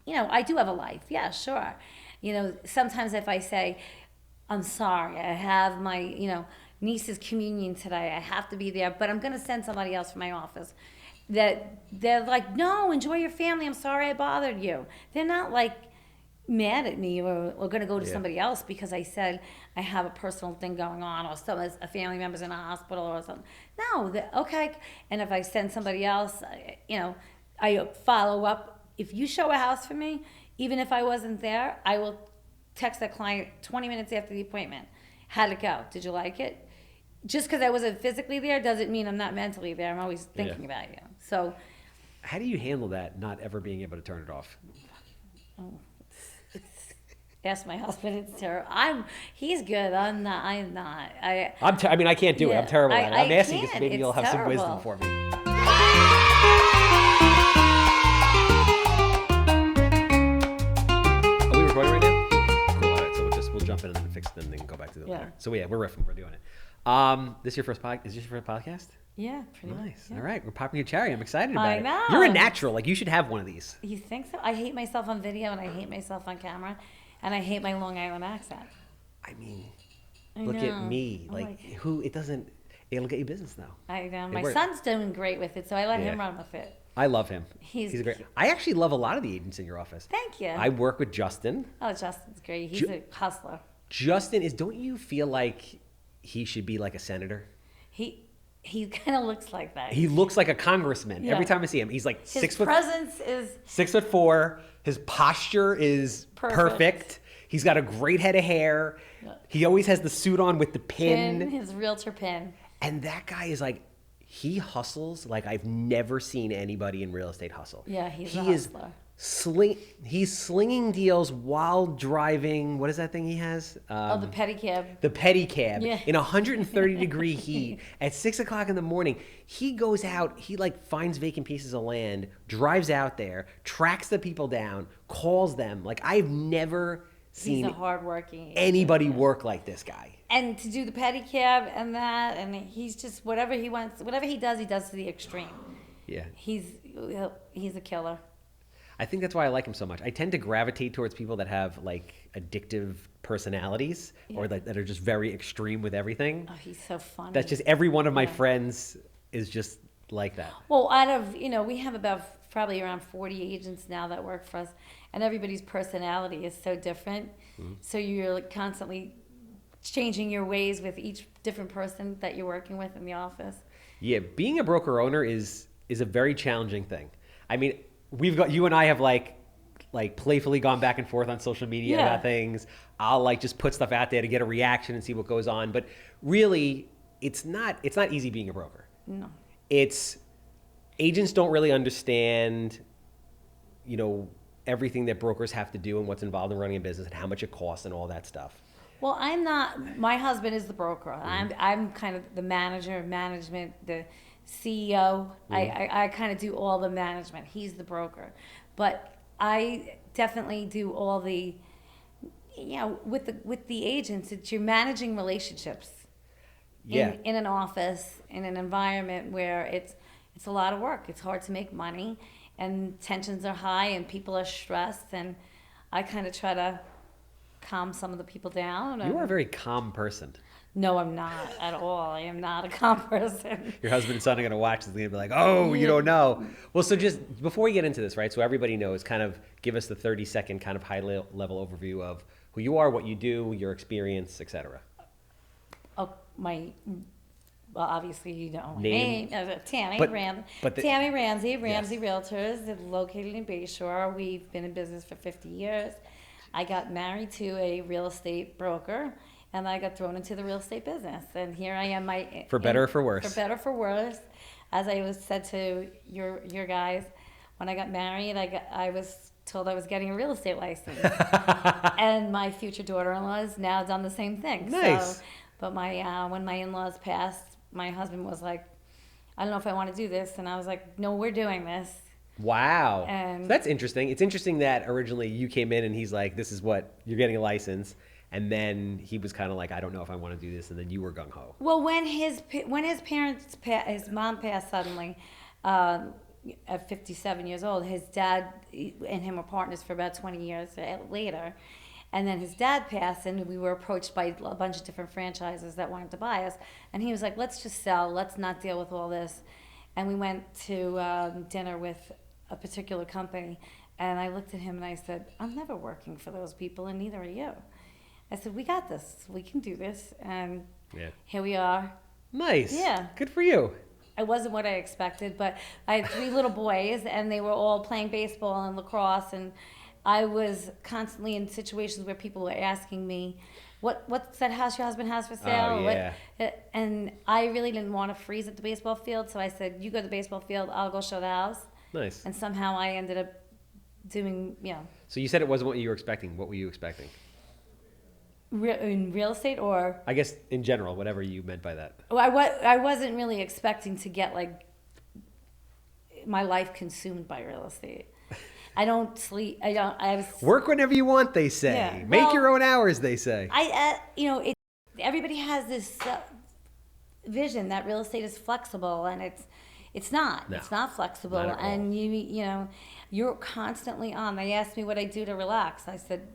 I do have a life. Yeah, sure. Sometimes if I say, I'm sorry, I have my, niece's communion today, I have to be there, but I'm going to send somebody else from my office. That they're like, no, enjoy your family. I'm sorry I bothered you. They're not like mad at me or going to go to somebody else because I said I have a personal thing going on or a family member's in a hospital or something. No, okay. And if I send somebody else, I follow up. If you show a house for me, even if I wasn't there, I will text that client 20 minutes after the appointment. How'd it go? Did you like it? Just because I wasn't physically there doesn't mean I'm not mentally there. I'm always thinking about you. So, how do you handle that? Not ever being able to turn it off. Ask my husband. It's terrible. He's good. I'm not. I can't do it. I'm terrible at it. I'm asking because maybe you'll have some wisdom for me. Are we recording right now? Cool. All right. So we'll jump in and then fix it and then go back to the order. So we're riffing. We're doing it. This is your first podcast? Yeah, pretty much. Nice. Yeah. All right, we're popping your cherry. I'm excited about it. I know. You're a natural. Like, you should have one of these. You think so? I hate myself on video and I hate myself on camera, and I hate my Long Island accent. I mean, look at me. It'll get you business though. I know. My son's doing great with it, so I let him run with it. I love him. He's great. I actually love a lot of the agents in your office. Thank you. I work with Justin. Oh, Justin's great. He's a hustler. Justin don't you feel like he should be like a senator? He kind of looks like that. He looks like a congressman. Yeah. Every time I see him, he's like His presence is 6'4". His posture is perfect. He's got a great head of hair. Yeah. He always has the suit on with the pin. His realtor pin. And that guy is like, he hustles like I've never seen anybody in real estate hustle. Yeah, he's a hustler. He's slinging deals while driving. What is that thing he has? The pedicab. The pedicab. Yeah. In 130 degree heat at 6 o'clock in the morning. He goes out. He finds vacant pieces of land, drives out there, tracks the people down, calls them. Like, I've never seen He's a hardworking anybody work like this guy. And to do the pedicab and that, and he's just whatever he wants, whatever he does to the extreme. Yeah. He's a killer. I think that's why I like him so much. I tend to gravitate towards people that have addictive personalities or that are just very extreme with everything. Oh, he's so funny. That's just every one of my friends is just like that. Well, out of, we have probably around 40 agents now that work for us, and everybody's personality is so different. Mm-hmm. So you're constantly changing your ways with each different person that you're working with in the office. Yeah, being a broker owner is a very challenging thing. I mean, you and I have playfully gone back and forth on social media about things. I'll just put stuff out there to get a reaction and see what goes on. But really, it's not easy being a broker. No. Agents don't really understand, everything that brokers have to do and what's involved in running a business and how much it costs and all that stuff. Well, I'm not. My husband is the broker. Mm-hmm. I'm kind of the manager of management, the CEO. Mm-hmm. I kind of do all the management. He's the broker, but I definitely do all the, with the agents. It's you're managing relationships. In an office, in an environment where it's a lot of work. It's hard to make money, and tensions are high, and people are stressed. And I kind of try to calm some of the people down. You are a very calm person. No, I'm not at all. I am not a calm person. Your husband and son are going to watch this and they're going to be like, oh, you don't know. Well, so just before we get into this, right, so everybody knows, kind of give us the 30-second kind of high-level overview of who you are, what you do, your experience, etc. Oh, obviously you know my name. Tammy Ramsay, Ramsay Realtors, located in Bayshore. We've been in business for 50 years. I got married to a real estate broker, and I got thrown into the real estate business. And here I am. For better or for worse? For better or for worse. As I said to your guys, when I got married, I was told I was getting a real estate license. And my future daughter-in-law has now done the same thing. Nice. So, but when my in-laws passed, my husband was like, I don't know if I want to do this. And I was like, no, we're doing this. Wow. So that's interesting. It's interesting that originally you came in and he's like, this is what, you're getting a license. And then he was kind of like, I don't know if I want to do this. And then you were gung-ho. Well, when his mom passed suddenly, at 57 years old. His dad and him were partners for about 20 years later. And then his dad passed, and we were approached by a bunch of different franchises that wanted to buy us. And he was like, let's just sell. Let's not deal with all this. And we went to dinner with a particular company. And I looked at him and I said, I'm never working for those people, and neither are you. I said, we got this. We can do this. And here we are. Nice. Yeah. Good for you. It wasn't what I expected, but I had 3 little boys, and they were all playing baseball and lacrosse, and I was constantly in situations where people were asking me, what's that house your husband has for sale? Oh, yeah. And I really didn't want to freeze at the baseball field, so I said, you go to the baseball field, I'll go show the house. Nice. And somehow I ended up doing, So you said it wasn't what you were expecting. What were you expecting? In real estate, or? I guess in general, whatever you meant by that. Well, I wasn't really expecting to get my life consumed by real estate. I don't sleep. Work whenever you want, they say. Yeah. Make your own hours, they say. Everybody has this vision that real estate is flexible, and it's not. No, it's not flexible, not at all. And you're constantly on. They asked me what I do to relax. I said,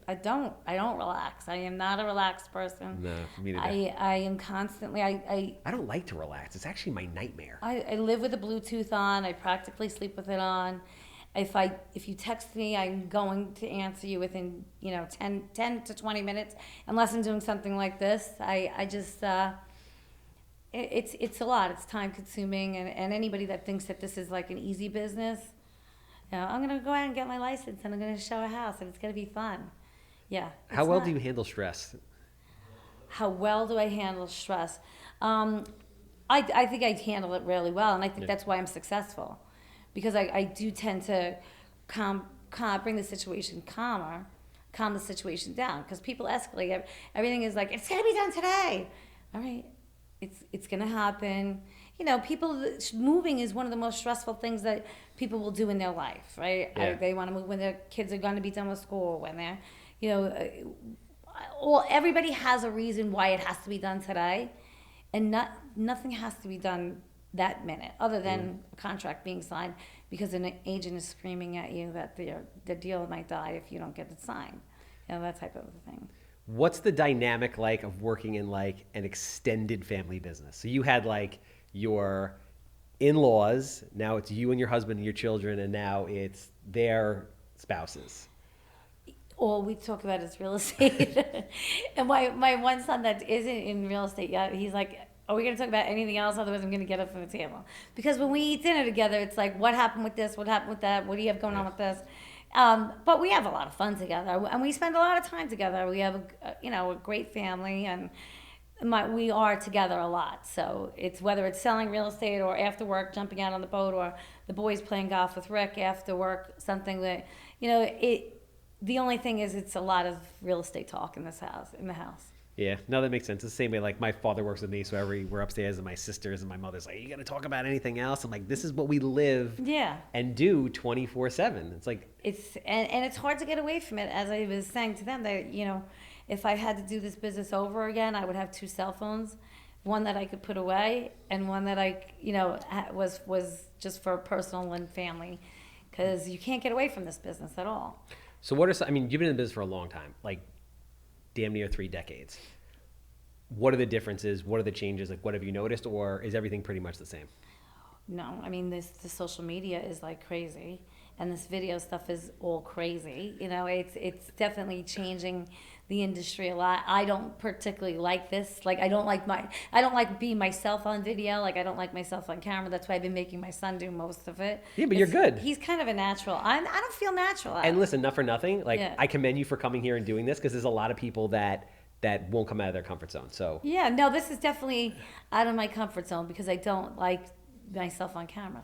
I don't relax. I am not a relaxed person. No, me neither. I am constantly. I don't like to relax. It's actually my nightmare. I live with a Bluetooth on. I practically sleep with it on. If you text me, I'm going to answer you within 10 to 20 minutes, unless I'm doing something like this. I just it's a lot. It's time consuming, and anybody that thinks that this is like an easy business, I'm gonna go out and get my license, and I'm gonna show a house, and it's gonna be fun. Yeah. How well do you handle stress? How well do I handle stress? I think I handle it really well, and I think that's why I'm successful. Because I do tend to bring the situation calm the situation down. Because people escalate. Everything is like, it's going to be done today. All right, it's going to happen. Moving is one of the most stressful things that people will do in their life, right? Yeah. They want to move when their kids are going to be done with school, when they're, everybody has a reason why it has to be done today. And nothing has to be done that minute, other than a contract being signed, because an agent is screaming at you that the deal might die if you don't get it signed. That type of thing. What's the dynamic like of working in like an extended family business? So you had like your in-laws, now it's you and your husband and your children, and now it's their spouses. All we talk about is real estate. And my one son that isn't in real estate yet, he's like, are we going to talk about anything else? Otherwise, I'm going to get up from the table. Because when we eat dinner together, it's like, what happened with this? What happened with that? What do you have going on with this? But we have a lot of fun together, and we spend a lot of time together. We have a great family, and we are together a lot. So it's whether it's selling real estate or after work, jumping out on the boat, or the boys playing golf with Rick after work, something that, the only thing is it's a lot of real estate talk in the house. Yeah, no, that makes sense. It's the same way, like, my father works with me, so we're upstairs, and my sisters and my mother's like, you got to talk about anything else? I'm like, this is what we live and do 24/7. It's like... And it's hard to get away from it. As I was saying to them, that, if I had to do this business over again, I would have 2 cell phones, one that I could put away, and one that I, was just for personal and family, because you can't get away from this business at all. So you've been in the business for a long time, like damn near 3 decades. What are the differences? What are the changes? Like, what have you noticed, or is everything pretty much the same? No, the social media is like crazy, and this video stuff is all crazy. It's definitely changing the industry a lot. I don't particularly like this. Like, I don't like being myself on video. Like, I don't like myself on camera. That's why I've been making my son do most of it. Yeah, but you're good. He's kind of a natural. I don't feel natural. And listen, not for nothing. Like, I commend you for coming here and doing this, because there's a lot of people that won't come out of their comfort zone. So yeah, no, this is definitely out of my comfort zone, because I don't like myself on camera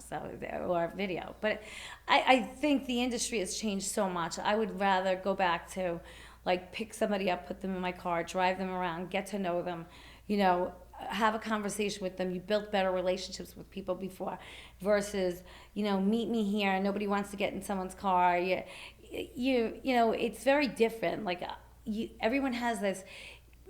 or video. But I think the industry has changed so much. I would rather go back to, like, pick somebody up, put them in my car, drive them around, get to know them, have a conversation with them. You built better relationships with people before, versus, meet me here and nobody wants to get in someone's car. It's very different. Like, everyone has this.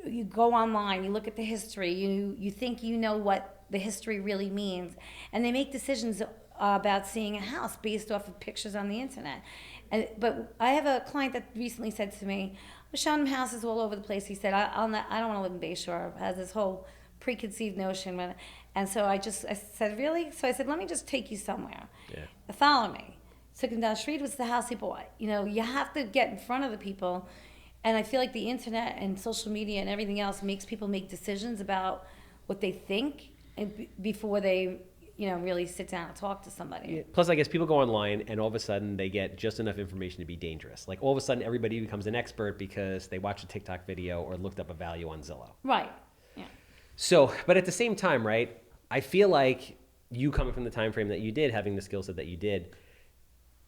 You go online, you look at the history, you think you know what the history really means, and they make decisions about seeing a house based off of pictures on the internet. But I have a client that recently said to me, I was showing him houses all over the place. He said, I don't want to live in Bayshore. Has this whole preconceived notion. And so I said, really? So I said, let me just take you somewhere. Yeah. Follow me. Took him down the street. It was the house he bought. You have to get in front of the people. And I feel like the internet and social media and everything else makes people make decisions about what they think before they really sit down and talk to somebody. Yeah. Plus, I guess people go online and all of a sudden they get just enough information to be dangerous. Like all of a sudden everybody becomes an expert because they watched a TikTok video or looked up a value on Zillow. Right. Yeah. So, but at the same time, right, I feel like you coming from the time frame that you did, having the skill set that you did,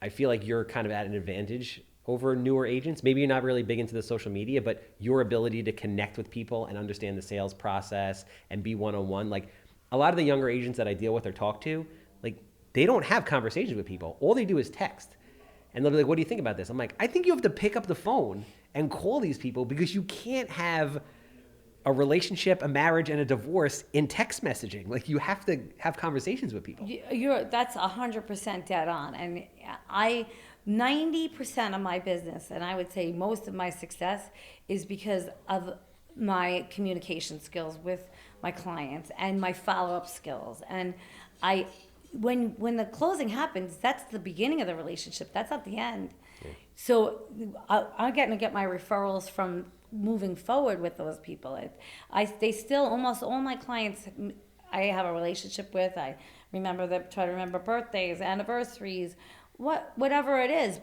I feel like you're kind of at an advantage over newer agents. Maybe you're not really big into the social media, but your ability to connect with people and understand the sales process and be one-on-one, like a lot of the younger agents that I deal with or talk to, like they don't have conversations with people. All they do is text. And they'll be like, what do you think about this? I'm like, I think you have to pick up the phone and call these people because you can't have a relationship, a marriage, and a divorce in text messaging. Like you have to have conversations with people. That's 100% dead on. And 90% of my business, and I would say most of my success, is because of my communication skills with my clients and my follow-up skills. And when the closing happens, that's the beginning of the relationship. That's not the end. Yeah. So I'm getting to get my referrals from moving forward with those people. They still, almost all my clients I have a relationship with. I try to remember birthdays, anniversaries, whatever it is,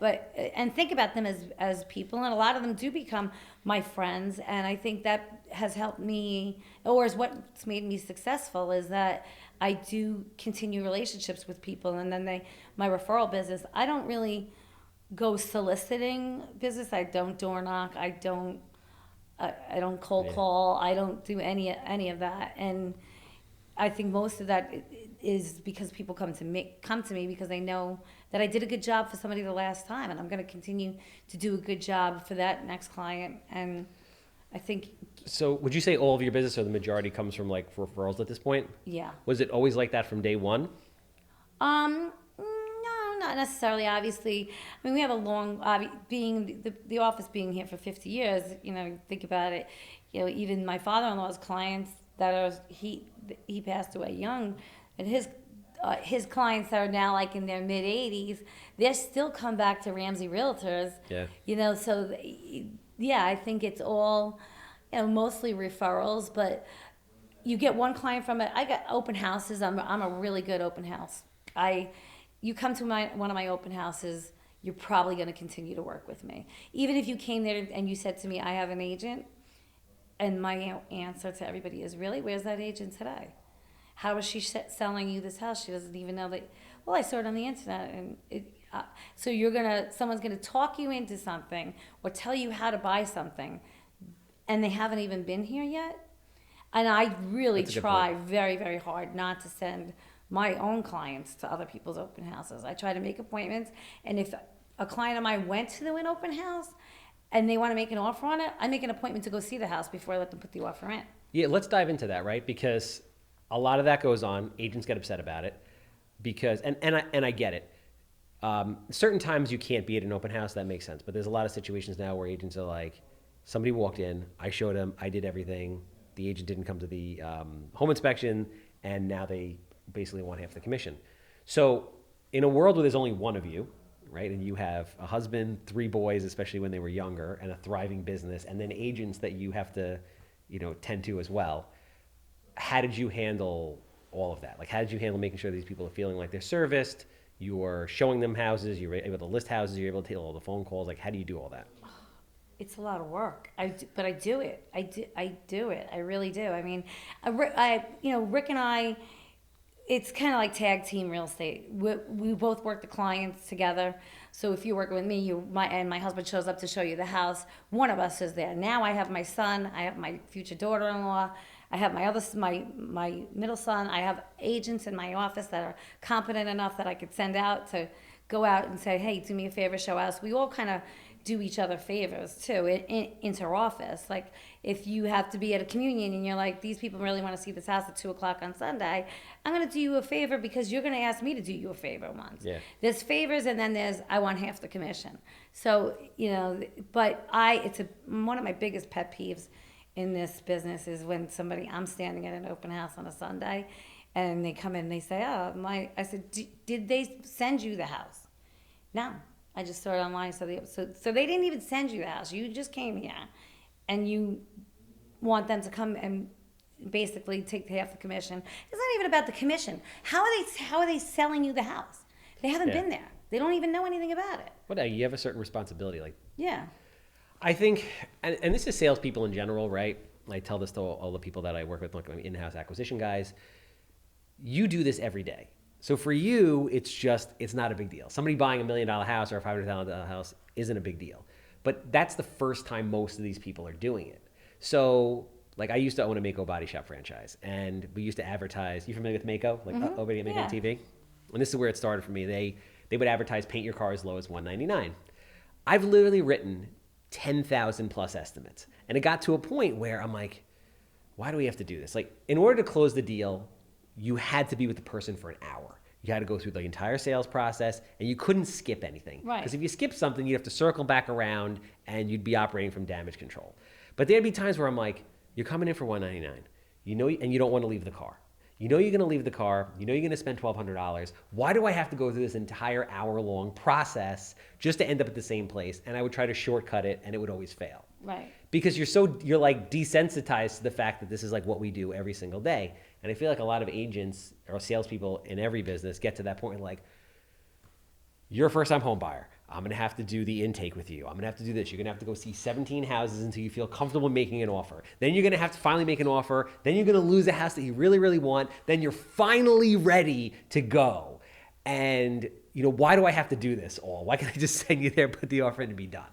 and think about them as people, and a lot of them do become my friends, and I think that has helped me, or is what's made me successful, is that I do continue relationships with people, and then my referral business, I don't really go soliciting business. I don't door knock. I don't cold call. I don't do any of that, and I think most of that is because people come to me because they know that I did a good job for somebody the last time, and I'm going to continue to do a good job for that next client. And I think. So would you say all of your business or the majority comes from like referrals at this point? Yeah. Was it always like that from day one? No, not necessarily. Obviously, I mean, we have a long, being the office being here for 50 years. Think about it. Even my father-in-law's clients he passed away young, and his clients that are now like in their mid 80s, they still come back to Ramsay Realtors. Yeah. So I think it's all, mostly referrals, but you get one client from it. I got open houses. I'm a really good open house. You come to one of my open houses, you're probably going to continue to work with me. Even if you came there and you said to me, I have an agent, and my answer to everybody is, really, where's that agent today? How is she selling you this house? She doesn't even know that. Well, I saw it on the internet, and so someone's gonna talk you into something or tell you how to buy something, and they haven't even been here yet. And I really try very, very hard not to send my own clients to other people's open houses. I try to make appointments, and if a client of mine went to an open house and they want to make an offer on it, I make an appointment to go see the house before I let them put the offer in. Yeah, let's dive into that, right? Because a lot of that goes on. Agents get upset about it because, and I get it. Certain times you can't be at an open house. That makes sense. But there's a lot of situations now where agents are like, somebody walked in, I showed them, I did everything. The agent didn't come to the home inspection, and now they basically want half the commission. So in a world where there's only one of you, right, and you have a husband, 3 boys, especially when they were younger, and a thriving business, and then agents that you have to, tend to as well. How did you handle all of that? Like, how did you handle making sure these people are feeling like they're serviced? You're showing them houses. You're able to list houses. You're able to take all the phone calls. Like, how do you do all that? It's a lot of work. But I do it. I do it. I really do. I mean, Rick and I, it's kind of like tag team real estate. We both work the clients together. So if you're working with me, and my husband shows up to show you the house, one of us is there. Now I have my son. I have my future daughter-in-law. I have my middle son. I have agents in my office that are competent enough that I could send out to go out and say, hey, do me a favor, show us. We all kind of do each other favors too in inter-office. Like if you have to be at a communion and you're like, these people really want to see this house at 2:00 on Sunday, I'm going to do you a favor because you're going to ask me to do you a favor once. Yeah. There's favors and then there's I want half the commission. So, you know, but one of my biggest pet peeves in this business is when I'm standing at an open house on a Sunday and they come in and they say, I said, did they send you the house? No. I just saw it online, so they didn't even send you the house. You just came here, and you want them to come and basically take half the commission. It's not even about the commission. How are they selling you the house? They haven't been there. They don't even know anything about it. Well, you have a certain responsibility. Yeah. I think, and this is salespeople in general, right? I tell this to all the people that I work with, like my in-house acquisition guys. You do this every day. So for you, it's not a big deal. Somebody buying $1 million house or a $500,000 house isn't a big deal. But that's the first time most of these people are doing it. So like I used to own a Mako body shop franchise, and we used to advertise. You familiar with Mako? Like Obey Mako on TV? And this is where it started for me. They would advertise paint your car as low as $199. I've literally written 10,000 plus estimates. And it got to a point where I'm like, why do we have to do this? Like in order to close the deal, you had to be with the person for an hour. You had to go through the entire sales process, and you couldn't skip anything. Right. Because if you skip something, you'd have to circle back around, and you'd be operating from damage control. But there'd be times where I'm like, you're coming in for $199, you know, and you don't want to leave the car. You know you're going to leave the car. You know you're going to spend $1,200. Why do I have to go through this entire hour-long process just to end up at the same place? And I would try to shortcut it, and it would always fail. Right. Because you're like desensitized to the fact that this is like what we do every single day. And I feel like a lot of agents or salespeople in every business get to that point like, you're a first-time home buyer. I'm going to have to do the intake with you. I'm going to have to do this. You're going to have to go see 17 houses until you feel comfortable making an offer. Then you're going to have to finally make an offer. Then you're going to lose a house that you really, really want. Then you're finally ready to go. And, you know, why do I have to do this all? Why can't I just send you there, put the offer in, and be done?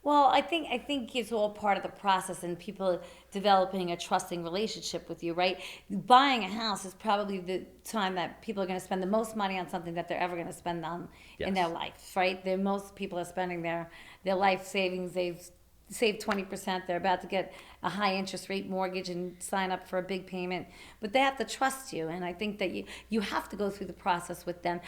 Well, I think it's all part of the process and people developing a trusting relationship with you, right? Buying a house is probably the time that people are going to spend the most money on something that they're ever going to spend on in their life, right? Most people are spending their life savings. They've saved 20%. They're about to get a high interest rate mortgage and sign up for a big payment, but they have to trust you. And I think that you have to go through the process with them.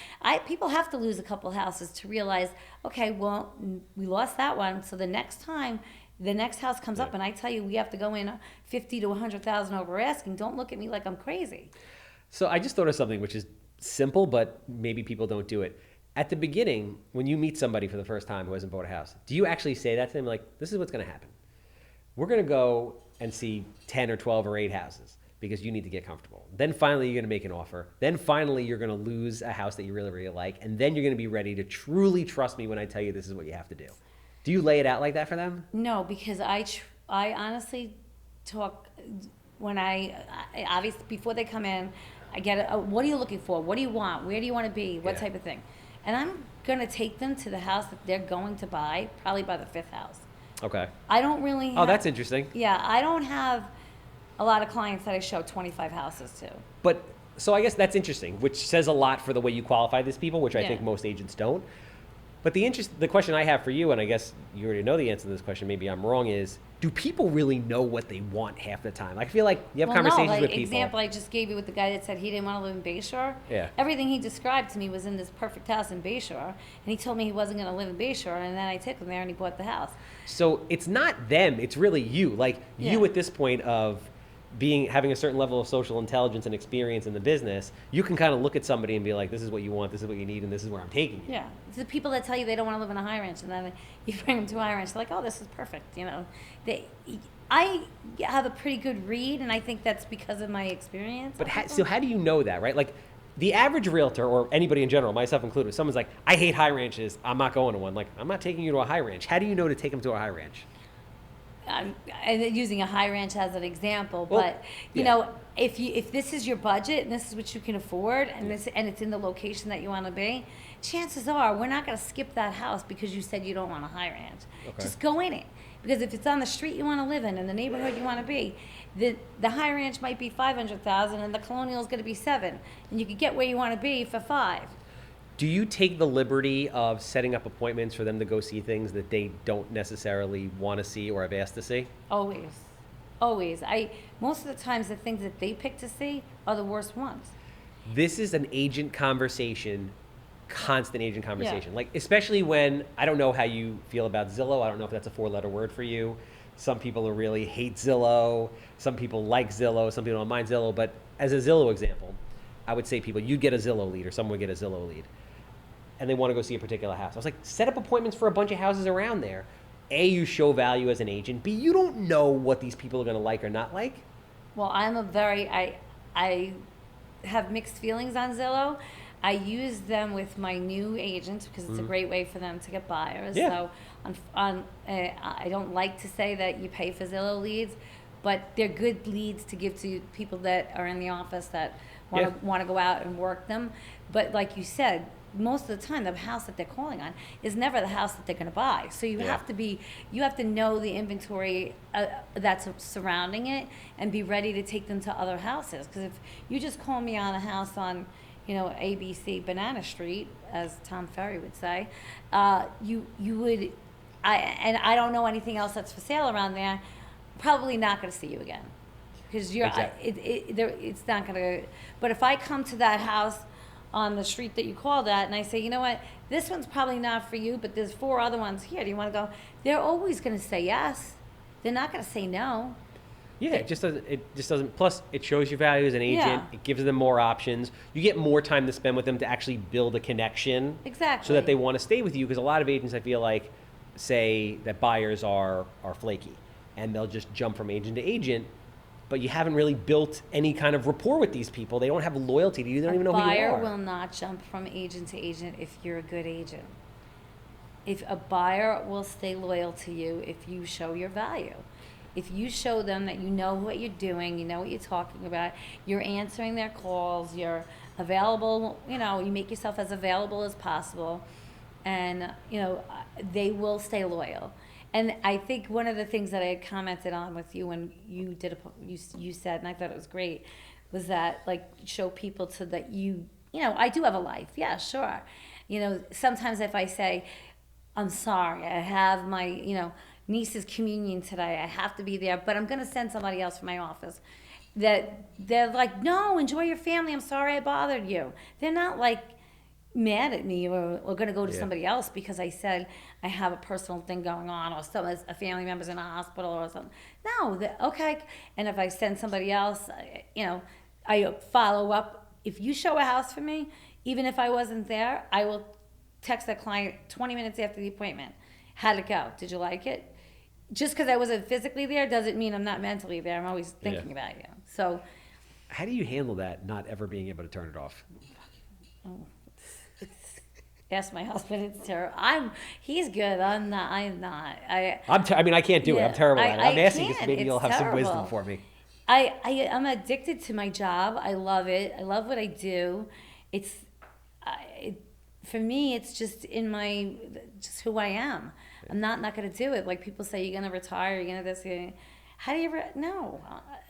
People have to lose a couple houses to realize, okay, well, we lost that one. So the next time the next house comes up and I tell you we have to go in 50 to 100,000 over asking, don't look at me like I'm crazy. So I just thought of something which is simple, but maybe people don't do it. At the beginning, when you meet somebody for the first time who hasn't bought a house, do you actually say that to them? Like, this is what's going to happen. We're going to go and see 10 or 12 or 8 houses because you need to get comfortable. Then finally, you're going to make an offer. Then finally, you're going to lose a house that you really, really like. And then you're going to be ready to truly trust me when I tell you this is what you have to do. Do you lay it out like that for them? No, because I honestly talk when obviously before they come in, I get what are you looking for? What do you want? Where do you want to be? What type of thing? And I'm going to take them to the house that they're going to buy, probably by the 5th house. Okay. I don't really have, oh, that's interesting. Yeah, I don't have a lot of clients that I show 25 houses to. But, so I guess that's interesting, which says a lot for the way you qualify these people, which I think most agents don't. But the question I have for you, and I guess you already know the answer to this question, maybe I'm wrong, is do people really know what they want half the time? I feel like you have conversations with people. Example I just gave you with the guy that said he didn't want to live in Bayshore. Yeah. Everything he described to me was in this perfect house in Bayshore, and he told me he wasn't going to live in Bayshore, and then I took him there and he bought the house. So it's not them, it's really you. Like you at this point of having a certain level of social intelligence and experience in the business, you can kind of look at somebody and be like, this is what you want, this is what you need, and this is where I'm taking you. Yeah. It's the people that tell you they don't want to live in a high ranch, and then you bring them to a high ranch, they're like, oh, this is perfect, you know. I have a pretty good read, and I think that's because of my experience. But so how do you know that, right? Like the average realtor, or anybody in general, myself included, if someone's like, I hate high ranches, I'm not going to one. Like, I'm not taking you to a high ranch. How do you know to take them to a high ranch? I'm using a high ranch as an example, but you know, if this is your budget and this is what you can afford, and it's in the location that you want to be, chances are we're not going to skip that house because you said you don't want a high ranch. Okay. Just go in it, because if it's on the street you want to live in the neighborhood you want to be, the high ranch might be $500,000 and the colonial is going to be $7,000, and you could get where you want to be for $5,000. Do you take the liberty of setting up appointments for them to go see things that they don't necessarily want to see or have asked to see? Always. Always. Most of the times the things that they pick to see are the worst ones. This is an agent conversation, constant agent conversation. Yeah. Like, especially when, I don't know how you feel about Zillow. I don't know if that's a 4-letter word for you. Some people really hate Zillow. Some people like Zillow. Some people don't mind Zillow. But as a Zillow example, I would say you'd get a Zillow lead or someone would get a Zillow lead. And they want to go see a particular house. I was like, set up appointments for a bunch of houses around there. A, you show value as an agent. B, you don't know what these people are going to like or not like. Well, I have mixed feelings on Zillow. I use them with my new agents because it's a great way for them to get buyers. Yeah. So I don't like to say that you pay for Zillow leads, but they're good leads to give to people that are in the office that want to go out and work them. But like you said, most of the time the house that they're calling on is never the house that they're going to buy. So you have to know the inventory that's surrounding it and be ready to take them to other houses. Because if you just call me on a house on, ABC Banana Street, as Tom Ferry would say, you would, I don't know anything else that's for sale around there, probably not going to see you again. Because it's not going to, but if I come to that house on the street that you called at, and I say, you know what, this one's probably not for you, but there's 4 other ones here. Do you want to go? They're always going to say yes. They're not going to say no. Yeah, it just doesn't. Plus, it shows your value as an agent. Yeah. It gives them more options. You get more time to spend with them to actually build a connection. Exactly. So that they want to stay with you. Because a lot of agents, I feel like, say that buyers are flaky, and they'll just jump from agent to agent. But you haven't really built any kind of rapport with these people. They don't have loyalty to you. They don't even know who you are. A buyer will not jump from agent to agent if you're a good agent. If a buyer will stay loyal to you if you show your value. If you show them that you know what you're doing, you know what you're talking about, you're answering their calls, you're available, you make yourself as available as possible, and, they will stay loyal. And I think one of the things that I had commented on with you when you did you said, and I thought it was great, was that like show people to that I do have a life. Yeah, sure. Sometimes if I say, I'm sorry, I have my, niece's communion today, I have to be there, but I'm going to send somebody else from my office. That they're like, no, enjoy your family. I'm sorry I bothered you. They're not like mad at me or going to go to somebody else because I said I have a personal thing going on or a family member's in a hospital or something. No, okay. And if I send somebody else, I follow up. If you show a house for me, even if I wasn't there, I will text that client 20 minutes after the appointment. How'd it go? Did you like it? Just because I wasn't physically there doesn't mean I'm not mentally there. I'm always thinking about you. So, how do you handle that? Not ever being able to turn it off. Ask my husband. It's terrible. He's good. I'm not. I can't do it. I'm terrible at it. I'm asking because maybe you'll have terrible. some wisdom for me. I'm addicted to my job. I love it. I love what I do. For me, it's just just who I am. I'm not going to do it. Like people say, you're going to retire. You're going to this. How do you ever? No.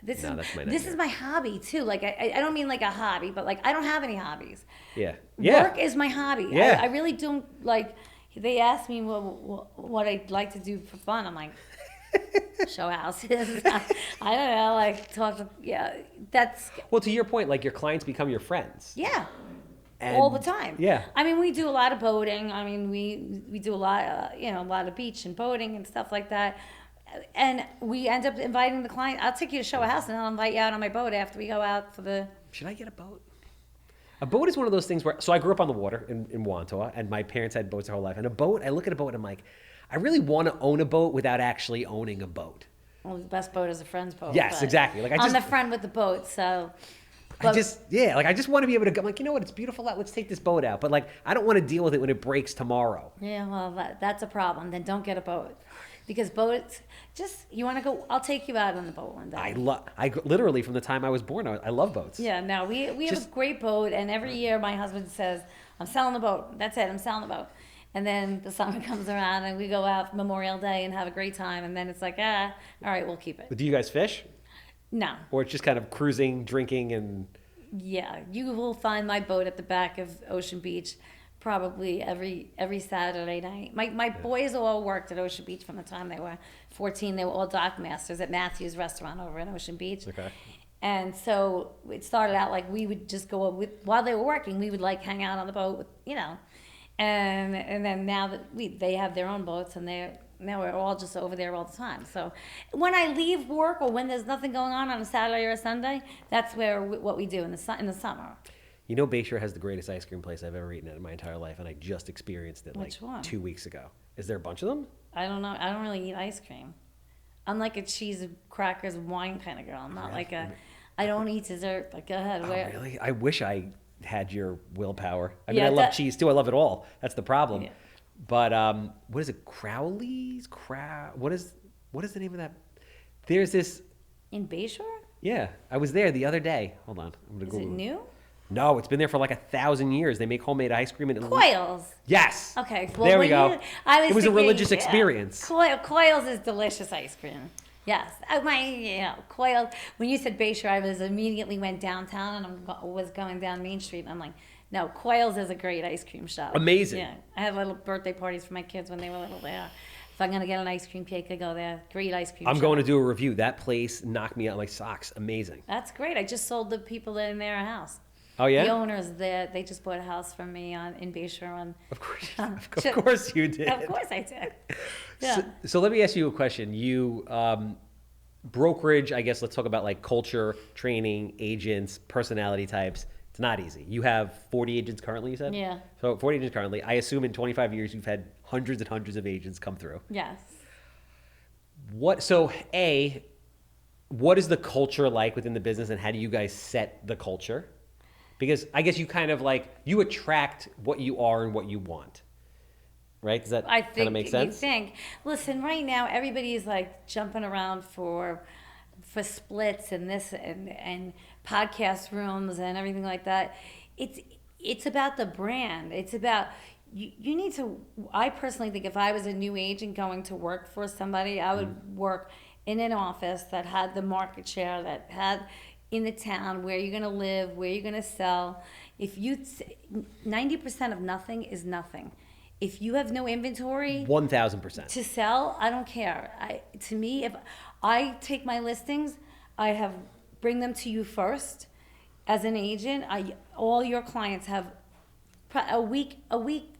This is my hobby too. Like I don't mean like a hobby, but like I don't have any hobbies. Yeah. Work is my hobby. Yeah. I really don't like. They ask me what I'd like to do for fun. I'm like, show houses. I don't know. Like talk to That's well, to your point. Like your clients become your friends. Yeah. And all the time. Yeah. I mean, we do a lot of boating. I mean, we do a lot, a lot of beach and boating and stuff like that. And we end up inviting the client. I'll take you to show a house, and I'll invite you out on my boat after we go out for the. Should I get a boat? A boat is one of those things where. So I grew up on the water in Wantoa, and my parents had boats their whole life. And a boat, I look at a boat, and I'm like, I really want to own a boat without actually owning a boat. Well, the best boat is a friend's boat. Yes, exactly. Like I'm the friend with the boat, so. I just want to be able to go. I'm like, you know what? It's beautiful out. Let's take this boat out. But like, I don't want to deal with it when it breaks tomorrow. Yeah, well, that's a problem. Then don't get a boat, because boats. You want to go? I'll take you out on the boat one day. I literally from the time I was born, I love boats. Yeah, no, we have a great boat, and every year my husband says, "I'm selling the boat. That's it. I'm selling the boat." And then the summer comes around, and we go out Memorial Day and have a great time. And then it's like, all right, we'll keep it. But do you guys fish? No. Or it's just kind of cruising, drinking, and... Yeah, you will find my boat at the back of Ocean Beach probably every Saturday night. My boys all worked at Ocean Beach from the time they were 14. They were all dock masters at Matthew's restaurant over in Ocean Beach. Okay. And so it started out like we would just go while they were working, we would like hang out on the boat with, and then now that they have their own boats and now we're all just over there all the time. So when I leave work or when there's nothing going on a Saturday or a Sunday, that's what we do in the summer. Bayshore has the greatest ice cream place I've ever eaten at in my entire life, and I just experienced it Which one? 2 weeks ago. Is there a bunch of them? I don't know. I don't really eat ice cream. I'm like a cheese, crackers, wine kind of girl. I'm not like I don't eat dessert. Like, go ahead. Oh, really? I wish I had your willpower. I mean, Yeah, I love cheese too. I love it all. That's the problem. Yeah. But what is it? Crowley's? What is the name of that? There's this. In Bayshore? Yeah, I was there the other day. Hold on. I'm gonna Is Google it new? No, it's been there for like 1,000 years. They make homemade ice cream and Coils. Yes. Okay. There we go. It was a thinking, religious experience. Coils is delicious ice cream. Yes. Coils. When you said Bayshore, I immediately went downtown and I was going down Main Street. And I'm like, no, Coils is a great ice cream shop. Amazing. Yeah. I had little birthday parties for my kids when they were little there. If I'm going to get an ice cream cake, I go there. Great ice cream I'm shop. going to do a review. That place knocked me out like socks. Amazing. That's great. I just sold the people in there a house. Oh, yeah? The owners there, they just bought a house from me in Bayshore. Of course you did. Of course I did. Yeah. So let me ask you a question. You, brokerage, I guess, let's talk about like culture, training, agents, personality types. It's not easy. You have 40 agents currently, you said? Yeah. So 40 agents currently. I assume in 25 years you've had hundreds and hundreds of agents come through. Yes. What is the culture like within the business, and how do you guys set the culture? Because I guess you kind of you attract what you are and what you want, right? Does that kind of make sense? Listen, right now everybody is like jumping around for splits and this and podcast rooms and everything like that. It's about the brand. It's about you need to. I personally think if I was a new agent going to work for somebody, I would work in an office that had the market share, that had in the town where you're going to live, where you're going to sell. 90% of nothing is nothing. If you have no inventory 1,000% to sell, I don't care. To me, if I take my listings, bring them to you first as an agent. All your clients have a week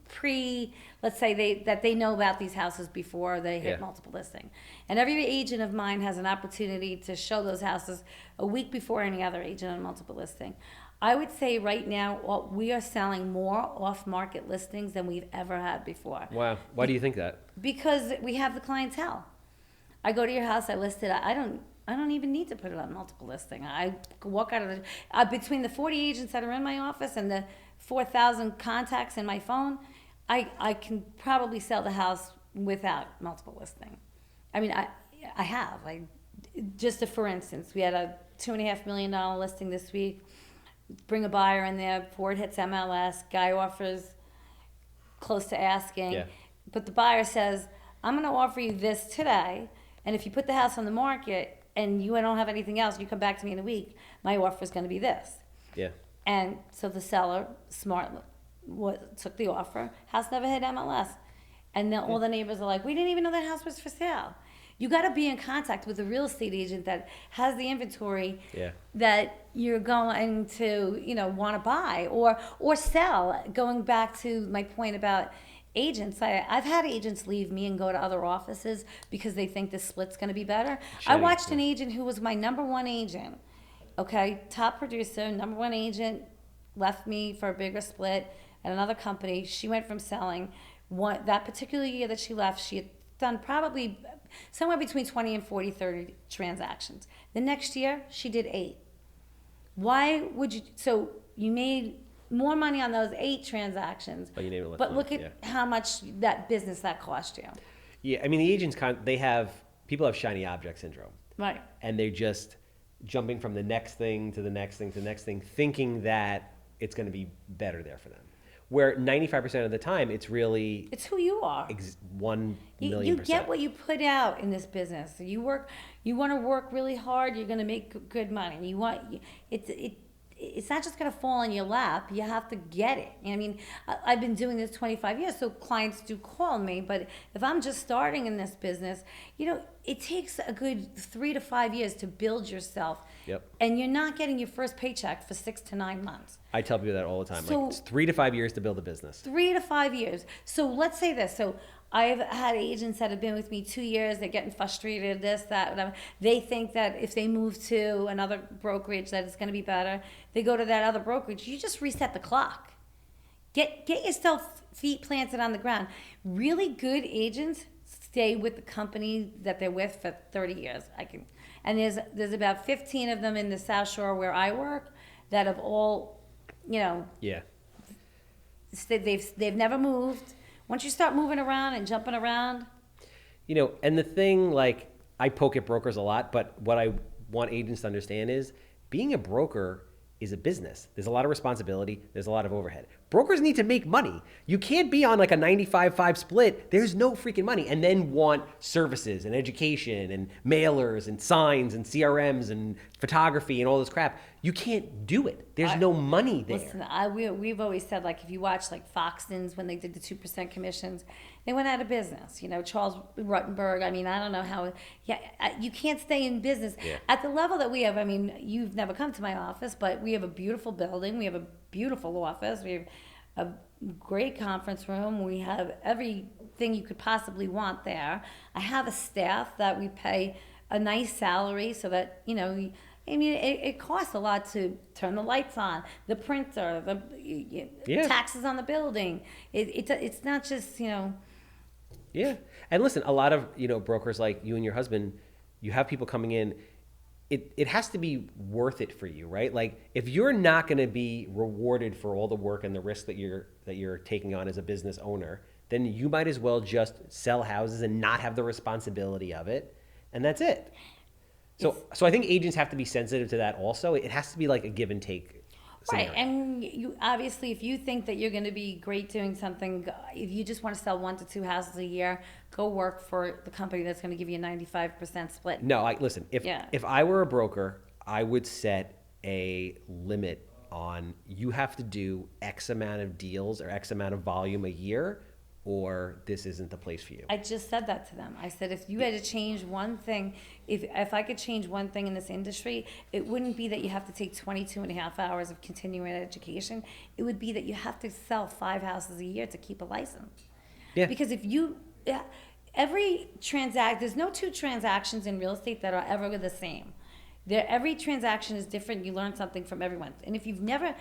pre, let's say they know about these houses before they hit multiple listing. And every agent of mine has an opportunity to show those houses a week before any other agent on multiple listing. I would say right now we are selling more off-market listings than we've ever had before. Wow. Why do you think that? Because we have the clientele. I go to your house, I list it. I don't even need to put it on multiple listing. I walk out of between the 40 agents that are in my office and the 4,000 contacts in my phone, I can probably sell the house without multiple listing. I mean, I have. Just for instance, we had a $2.5 million listing this week. Bring a buyer in there before it hits MLS. Guy offers close to asking. Yeah. But the buyer says, I'm going to offer you this today, and if you put the house on the market and you don't have anything else, you come back to me in a week, my offer is going to be this. Yeah. And so the seller, smart, took the offer. House never hit MLS. And then all the neighbors are like, we didn't even know that house was for sale. You got to be in contact with a real estate agent that has the inventory that you're going to, want to buy or sell. Going back to my point about agents, I've had agents leave me and go to other offices because they think the split's going to be better. I watched an agent who was my number one agent, top producer, number one agent, left me for a bigger split at another company. She went from selling that particular year that she left, she had done probably somewhere between 20 and 40, 30 transactions. The next year, she did 8. Why would you? So you made more money on those 8 transactions, but look at how much that business that cost you. Yeah, I mean, the agents, people have shiny object syndrome. Right. And they're just jumping from the next thing to the next thing to the next thing, thinking that it's going to be better there for them. Where 95% of the time, it's really... It's who you are. 1 million%. You get what you put out in this business. You want to work really hard, you're going to make good money. it's not just going to fall in your lap. You have to get it. I mean, I've been doing this 25 years, so clients do call me. But if I'm just starting in this business, it takes a good 3 to 5 years to build yourself. Yep. And you're not getting your first paycheck for 6 to 9 months. I tell people that all the time. So, it's 3 to 5 years to build a business. 3 to 5 years. So let's say this. So I've had agents that have been with me 2 years. They're getting frustrated, this, that, whatever. They think that if they move to another brokerage that it's going to be better. They go to that other brokerage. You just reset the clock. Get yourself feet planted on the ground. Really good agents stay with the company that they're with for 30 years. And there's about 15 of them in the South Shore where I work that have all, Yeah. they've never moved. Once you start moving around and jumping around. And the thing, like, I poke at brokers a lot, but what I want agents to understand is being a broker is a business. There's a lot of responsibility. There's a lot of overhead. Brokers need to make money. You can't be on like a 95-5 split. There's no freaking money. And then want services and education and mailers and signs and CRMs and photography and all this crap. You can't do it. There's no money there. Listen, we've always said, like, if you watch like Foxton's when they did the 2% commissions, they went out of business. Charles Ruttenberg. I mean, I don't know how. Yeah, you can't stay in business at the level that we have. I mean, you've never come to my office, but we have a beautiful building. We have a beautiful office. We have a great conference room. We have everything you could possibly want there. I have a staff that we pay a nice salary so that it costs a lot to turn the lights on, the printer, the taxes on the building. It's not just Yeah, and listen, a lot of brokers like you and your husband, you have people coming in. It has to be worth it for you, right? Like, if you're not going to be rewarded for all the work and the risk that you're taking on as a business owner, then you might as well just sell houses and not have the responsibility of it, and that's it. So I think agents have to be sensitive to that also. It has to be like a give and take scenario. Right, and you obviously, if you think that you're going to be great doing something, if you just want to sell 1 to 2 houses a year, go work for the company that's going to give you a 95% split. No, listen. If I were a broker, I would set a limit on you have to do X amount of deals or X amount of volume a year, or this isn't the place for you. I just said that to them. I said, if you had to change one thing, if I could change one thing in this industry, it wouldn't be that you have to take 22 and a half hours of continuing education. It would be that you have to sell 5 houses a year to keep a license. Yeah. Because if you, there's no 2 transactions in real estate that are ever the same. Every transaction is different. You learn something from everyone. And if you've never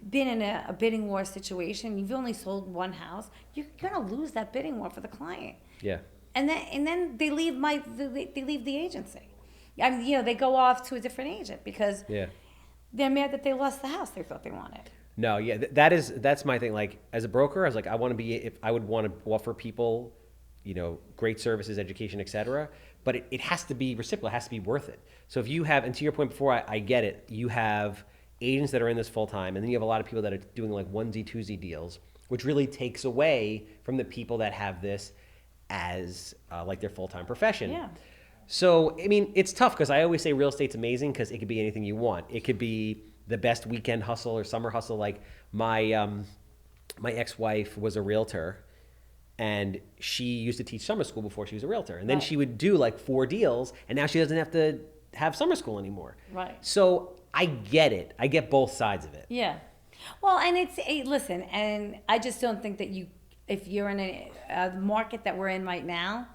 been in a bidding war situation, you've only sold 1 house, you're gonna lose that bidding war for the client. Yeah. And then they leave the agency. I mean, they go off to a different agent because they're mad that they lost the house they thought they wanted. No, yeah, that's my thing. Like, as a broker, I was like, I would want to offer people, great services, education, etc. But it has to be reciprocal. It has to be worth it. So if you have, and to your point before, I get it. You have agents that are in this full time, and then you have a lot of people that are doing like onesie, twosie deals, which really takes away from the people that have this as like their full-time profession. Yeah. So, I mean, it's tough because I always say real estate's amazing because it could be anything you want. It could be the best weekend hustle or summer hustle. Like my ex-wife was a realtor, and she used to teach summer school before she was a realtor. And then she would do like 4 deals, and now she doesn't have to have summer school anymore. Right. So I get it. I get both sides of it. Yeah. Well, and listen, and I just don't think that if you're in a market that we're in right now,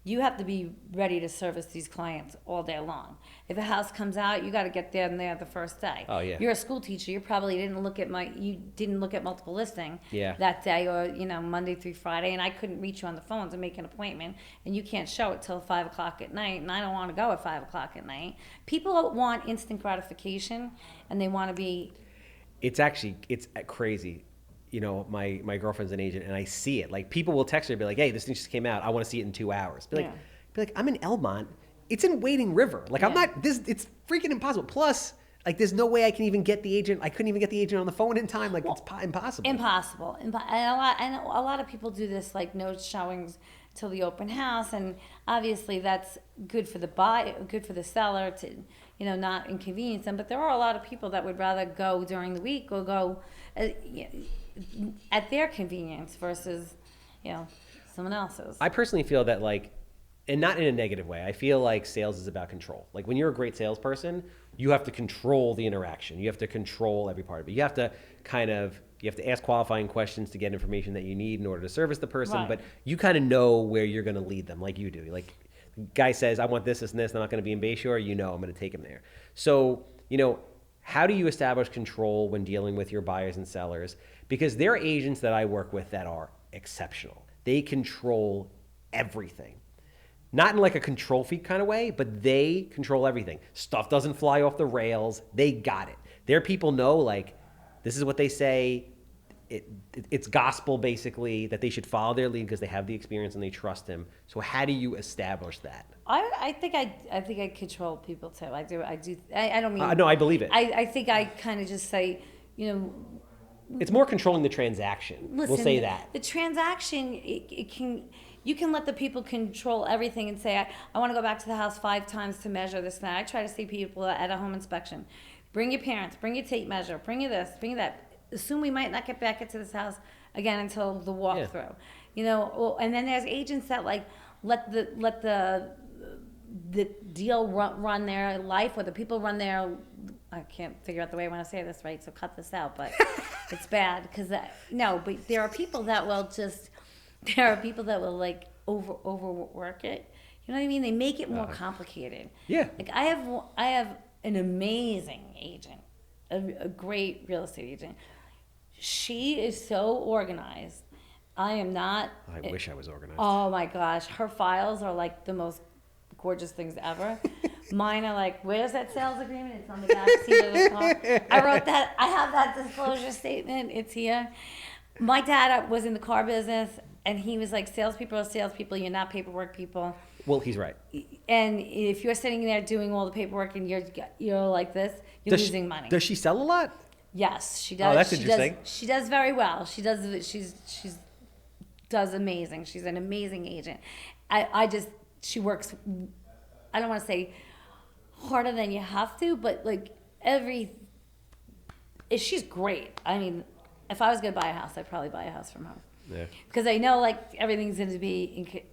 you have to be ready to service these clients all day long. If a house comes out, you got to get there the first day. Oh, yeah. You're a school teacher. You probably didn't look at multiple listing that day or Monday through Friday, and I couldn't reach you on the phone to make an appointment, and you can't show it till 5 o'clock at night, and I don't want to go at 5 o'clock at night. People want instant gratification, and they want to be. It's crazy. My girlfriend's an agent, and I see it. Like, people will text her and be like, "Hey, this thing just came out. I want to see it in 2 hours." Be like, I'm in Elmont. It's in Wading River. Like, I'm not. It's freaking impossible. Plus, like, there's no way I can even get the agent. I couldn't even get the agent on the phone in time. Like, it's impossible. Impossible. And a lot of people do this, like, no showings, till the open house, and obviously that's good for the buyer, good for the seller to, not inconvenience them. But there are a lot of people that would rather go during the week or go at their convenience versus, someone else's. I personally feel that and not in a negative way, I feel like sales is about control. Like when you're a great salesperson, you have to control the interaction. You have to control every part of it. You have to ask qualifying questions to get information that you need in order to service the person, Right. but you kind of know where you're going to lead them like you do. Like the guy says, I want this, and this, and I'm not going to be in Bayshore, I'm going to take him there. So, how do you establish control when dealing with your buyers and sellers? Because there are agents that I work with that are exceptional. They control everything. Not in like a control freak kind of way, but they control everything. Stuff doesn't fly off the rails. They got it. Their people know, this is what they say. It's gospel, basically, that they should follow their lead because they have the experience and they trust him. So how do you establish that? I think I control people too. I do. I don't mean. No, I believe it. I think I kind of just say, It's more controlling the transaction. Listen, we'll say that. The transaction, you can let the people control everything and say, I want to go back to the house 5 times to measure this. Now, I try to see people at a home inspection, bring your parents, bring your tape measure, bring you this, bring you that. Assume we might not get back into this house again until the walkthrough. And then there's agents that let the deal run their life, or the people run their. I can't figure out the way I want to say this right, so cut this out. But it's bad because but there are people that will overwork it. You know what I mean? They make it more complicated. Yeah. Like I have an amazing agent, a great real estate agent. She is so organized. I am not. I wish I was organized. Oh my gosh, her files are like the most gorgeous things ever. Mine are like, where's that sales agreement? It's on the back seat of the car. I wrote that. I have that disclosure statement. It's here. My dad was in the car business, and he was like, salespeople are salespeople. You're not paperwork people. Well, he's right. And if you're sitting there doing all the paperwork and you're like this, you're losing money. Does she sell a lot? Yes, she does. Oh, that's interesting. She does very well. She does amazing. She's an amazing agent. She works. I don't want to say harder than you have to, but she's great. I mean, if I was going to buy a house, I'd probably buy a house from her. Yeah. Because I know everything's going to be,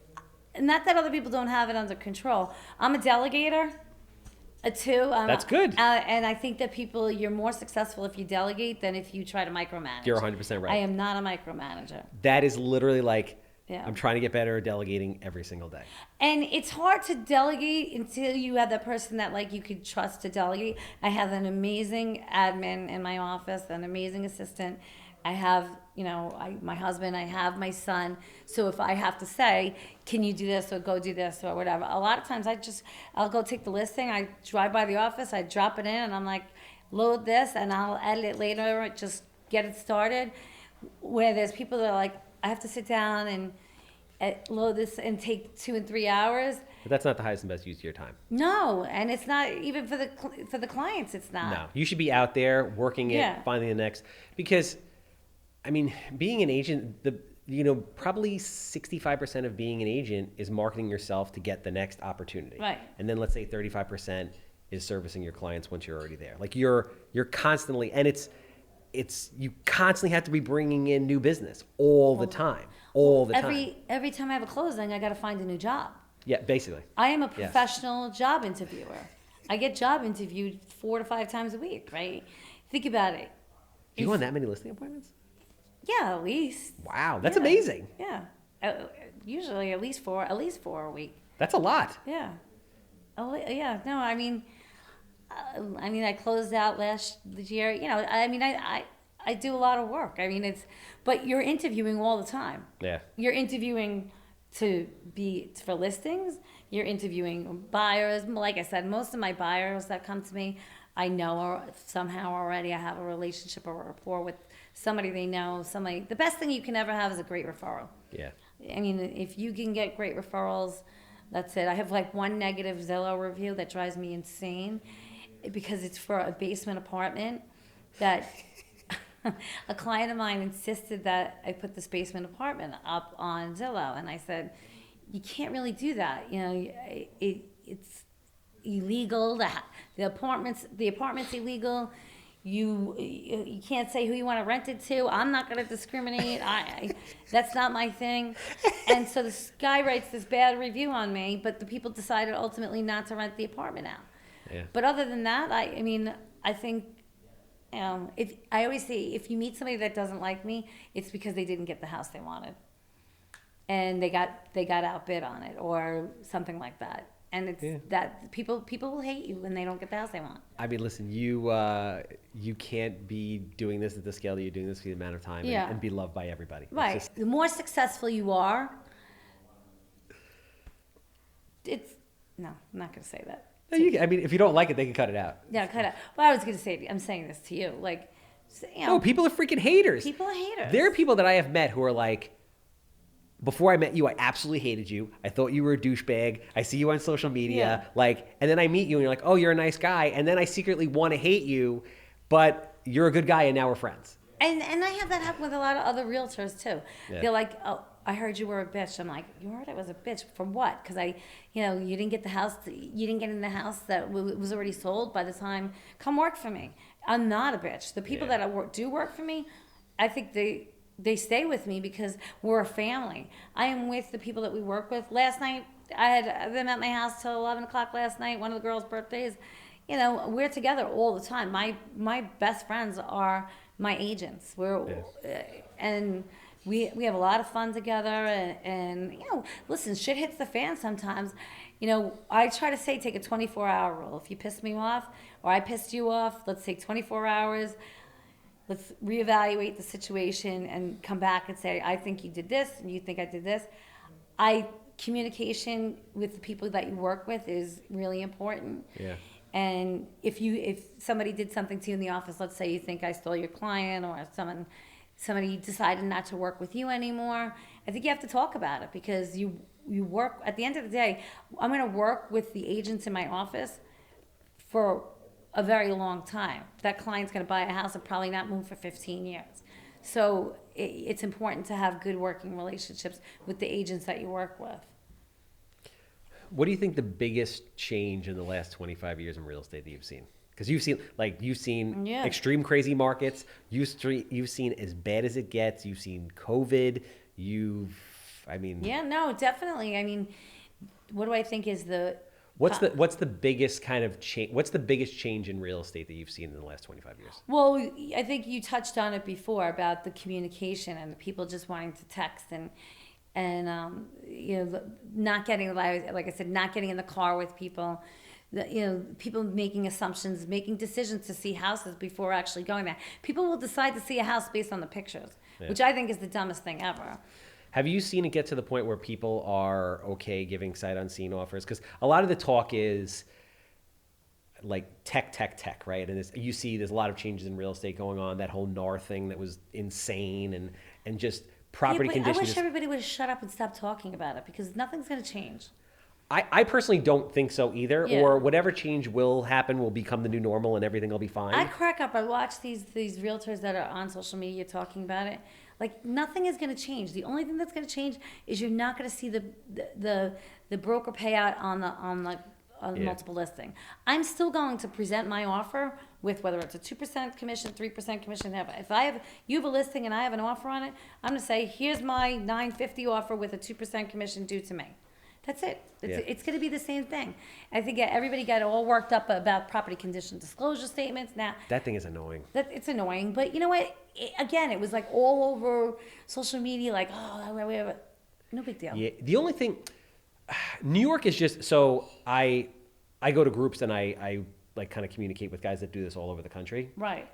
not that other people don't have it under control. I'm a delegator, too. That's good. And I think that you're more successful if you delegate than if you try to micromanage. You're 100% right. I am not a micromanager. That is literally Yeah. I'm trying to get better at delegating every single day. And it's hard to delegate until you have that person that you could trust to delegate. I have an amazing admin in my office, an amazing assistant. I have, my husband, I have my son. So if I have to say, can you do this or go do this or whatever, a lot of times I'll go take the listing. I drive by the office, I drop it in, and I'm like, load this, and I'll edit it later, just get it started. Where there's people that are like, I have to sit down and load this and take 2 and 3 hours. But that's not the highest and best use of your time. No, and it's not even for the clients. It's not. No, you should be out there working it, finding the next. Because, being an agent, probably 65% of being an agent is marketing yourself to get the next opportunity. Right. And then let's say 35% is servicing your clients once you're already there. You're constantly, and you constantly have to be bringing in new business all the time. Every time I have a closing, I got to find a new job. Yeah, basically. I am a professional job interviewer. I get job interviewed 4 to 5 times a week, right? Think about it. You go on that many listing appointments? Yeah, at least. Wow, that's amazing. Yeah, usually at least 4 a week. That's a lot. Yeah. Yeah. No, I closed out last year. I do a lot of work. But you're interviewing all the time. Yeah. You're interviewing for listings. You're interviewing buyers. Like I said, most of my buyers that come to me, I know somehow already. I have a relationship or a rapport with somebody they know. The best thing you can ever have is a great referral. Yeah. If you can get great referrals, that's it. I have 1 negative Zillow review that drives me insane because it's for a basement apartment that a client of mine insisted that I put this basement apartment up on Zillow. And I said, you can't really do that. You know, it's illegal. The apartment's illegal. You can't say who you want to rent it to. I'm not going to discriminate. That's not my thing. And so this guy writes this bad review on me, but the people decided ultimately not to rent the apartment out. Yeah. But other than that, I mean, I think, if I always say, if you meet somebody that doesn't like me, it's because they didn't get the house they wanted, and they got outbid on it or something like that. And it's that people will hate you when they don't get the house they want. I mean, listen, you can't be doing this at the scale that you're doing this for the amount of time and be loved by everybody. Right. The more successful you are, no, I'm not going to say that. No, I mean, if you don't like it, they can cut it out. Yeah, cut it out. Well, I was going to say, I'm saying this to you. Like, you know. No, people are freaking haters. People are haters. There are people that I have met who are like, before I met you, I absolutely hated you. I thought you were a douchebag. I see you on social media. And then I meet you and you're like, oh, you're a nice guy. And then I secretly want to hate you, but you're a good guy and now we're friends. And I have that happen with a lot of other realtors too. Yeah. They're like, oh, I heard you were a bitch. I'm like, you heard I was a bitch for what? Because you didn't get the house. You didn't get in the house that was already sold by the time. Come work for me. I'm not a bitch. The people that do work for me, I think they stay with me because we're a family. I am with the people that we work with. Last night, I had them at my house till 11 o'clock last night, one of the girls' birthdays. You know, we're together all the time. My best friends are my agents. And we have a lot of fun together. And you know, listen, shit hits the fan sometimes. You know, I try to say take a 24-hour rule. If you piss me off or I pissed you off, let's take 24 hours. Let's reevaluate the situation and come back and say, I think you did this and you think I did this. Communication with the people that you work with is really important. Yeah. And if somebody did something to you in the office, let's say you think I stole your client or somebody decided not to work with you anymore, I think you have to talk about it because you work, at the end of the day, I'm going to work with the agents in my office for a very long time. That client's going to buy a house and probably not move for 15 years. So it's important to have good working relationships with the agents that you work with. What do you think the biggest change in the last 25 years in real estate that you've seen? Because you've seen extreme crazy markets. You've seen as bad as it gets. You've seen COVID. Yeah, no, definitely. I mean, what do I think is what's the biggest kind of change? What's the biggest change in real estate that you've seen in the last 25 years? Well, I think you touched on it before about the communication and the people just wanting to text and not getting, like I said, not getting in the car with people. People making assumptions, making decisions to see houses before actually going there. People will decide to see a house based on the pictures, which I think is the dumbest thing ever. Have you seen it get to the point where people are okay giving sight unseen offers? Because a lot of the talk is like tech, right? And you see there's a lot of changes in real estate going on. That whole NAR thing that was insane and just property conditions. I wish everybody would shut up and stop talking about it because nothing's going to change. I personally don't think so either. Yeah. Or whatever change will happen will become the new normal and everything will be fine. I crack up. I watch these realtors that are on social media talking about it. Like nothing is going to change. The only thing that's going to change is you're not going to see the broker payout on the multiple listing. I'm still going to present my offer with whether it's a 2% commission, 3% commission. If you have a listing and I have an offer on it, I'm going to say here's my $950 offer with a 2% commission due to me. That's it. It's going to be the same thing. I think everybody got all worked up about property condition disclosure statements. Now that thing is annoying. It's annoying, but you know what? It was like all over social media. Like, no big deal. Yeah. The only thing, New York is just so I go to groups and I like kind of communicate with guys that do this all over the country. Right.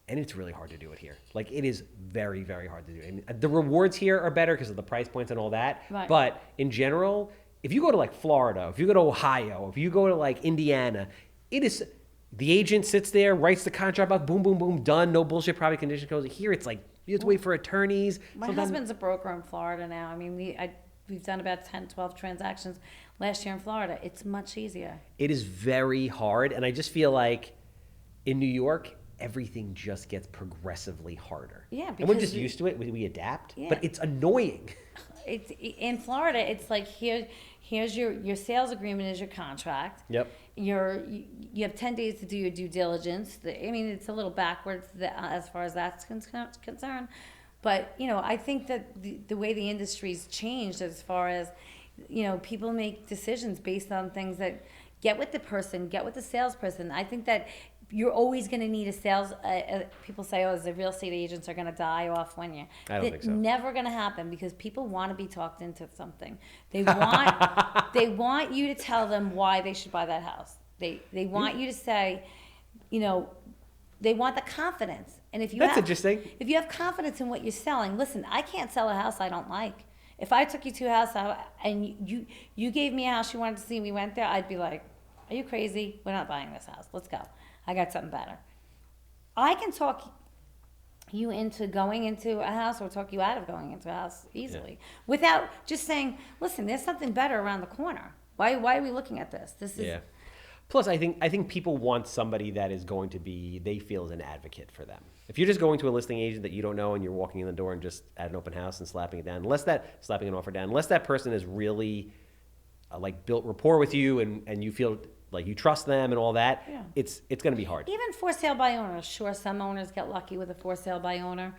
And it's really hard to do it here. Like it is very, very hard to do. I mean, the rewards here are better because of the price points and all that. Right. But in general, if you go to like Florida, if you go to Ohio, if you go to like Indiana, it is the agent sits there, writes the contract about boom, boom, boom, done, no bullshit property condition codes. Here it's like you have to wait for attorneys. My husband's a broker in Florida now. I mean, we've done about 10, 12 transactions last year in Florida. It's much easier. It is very hard, and I just feel like in New York, everything just gets progressively harder. Yeah, and we're just used to it. We adapt, but it's annoying. it's in Florida. It's like here's your sales agreement is your contract. Yep. You have 10 days to do your due diligence. I mean, it's a little backwards as far as that's concerned. But, I think that the way the industry's changed as far as, people make decisions based on things that get with the salesperson. I think that you're always going to need a sales. People say, "Oh, the real estate agents are going to die off when you." I don't think so. Never going to happen because people want to be talked into something. They want you to tell them why they should buy that house. They want you to say, they want the confidence. And if you That's interesting. If you have confidence in what you're selling, listen, I can't sell a house I don't like. If I took you to a house and you gave me a house you wanted to see and we went there, I'd be like, "Are you crazy? We're not buying this house. Let's go. I got something better." I can talk you into going into a house or talk you out of going into a house easily without just saying, "Listen, there's something better around the corner. Why are we looking at this? This is." Yeah. Plus, I think people want somebody that is going to be, they feel is an advocate for them. If you're just going to a listing agent that you don't know and you're walking in the door and just at an open house and slapping an offer down, unless that person is really built rapport with you and you feel like you trust them and all that, it's going to be hard. Even for sale by owner, sure, some owners get lucky with a for sale by owner.